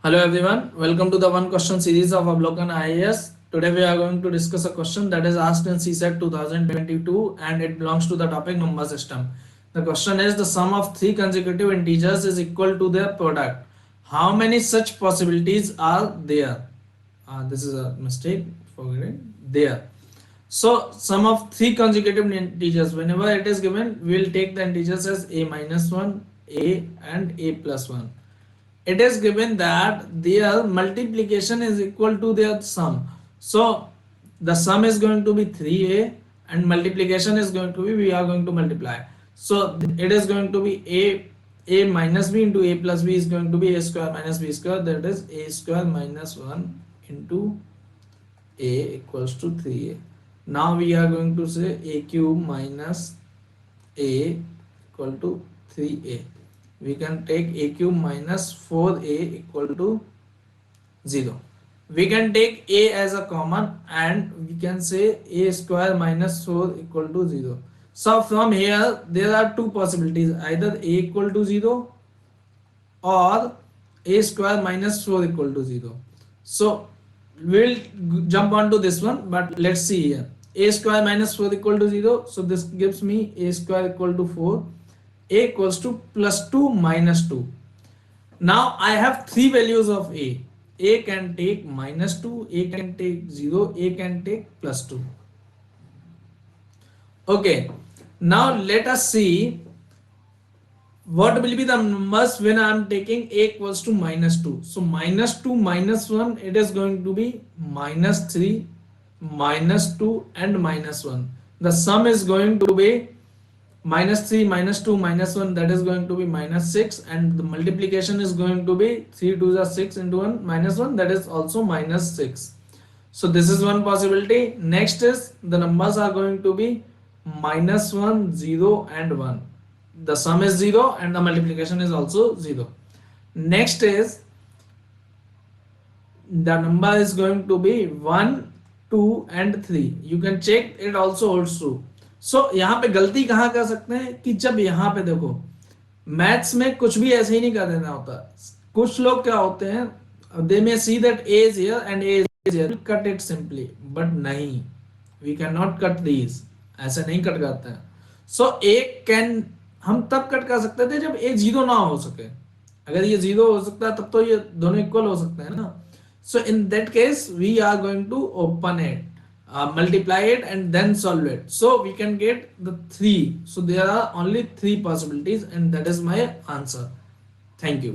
Hello everyone, welcome to the one question series of Avlokan IAS. Today we are going to discuss a question that is asked in CSAT 2022 and it belongs to the topic number system. The question is the sum of three consecutive integers is equal to their product. How many such possibilities are there? This is a mistake, forgetting there. So sum of three consecutive integers, whenever it is given, we will take the integers as a minus 1, a and a plus 1. It is given that their multiplication is equal to their sum. So the sum is going to be 3a and multiplication is going to be, we are going to multiply. So it is going to be a minus b into a plus b is going to be a square minus b square, that is a square minus 1 into a equals to 3a. Now we are going to say a cube minus a equal to 3a. We can take a cube minus 4a equal to 0. We can take a as a common and we can say a square minus 4 equal to 0. So from here there are two possibilities, either a equal to 0 or a square minus 4 equal to 0. So we'll jump on to this one, but let's see here. A square minus 4 equal to 0. So this gives me a square equal to 4. A equals to plus 2 minus 2. Now I have three values of a. A can take minus 2, a can take 0, a can take plus 2. Okay, now let us see what will be the numbers when I am taking a equals to minus 2. So minus 2 minus 1, it is going to be minus 3, minus 2 and minus 1. The sum is going to be minus 3 minus 2 minus 1, that is going to be minus 6, and the multiplication is going to be 3 2 is 6 into 1 minus 1, that is also minus 6. So this is one possibility. Next is the numbers are going to be minus 1, 0 and 1. The sum is 0 and the multiplication is also 0. Next is the number is going to be 1, 2 and 3. You can check, it also holds true. सो यहाँ पे गलती कहाँ कर सकते हैं कि जब यहाँ पे देखो मैथ्स में कुछ भी ऐसे ही नहीं कर देना होता. कुछ लोग क्या होते हैं, they may see that A is here and A is here, cut it simply, but नहीं, we can not cut these, ऐसे नहीं कट करते हैं. सो ए कैन हम तब कट कर सकते थे जब ए जीरो ना हो सके. अगर ये जीरो हो सकता है तब तो ये दोनों इक्वल हो सकते हैं ना. So in that case we are going to open it, multiply it and then solve it. So we can get the 3. So there are only 3 possibilities and that is my answer. Thank you.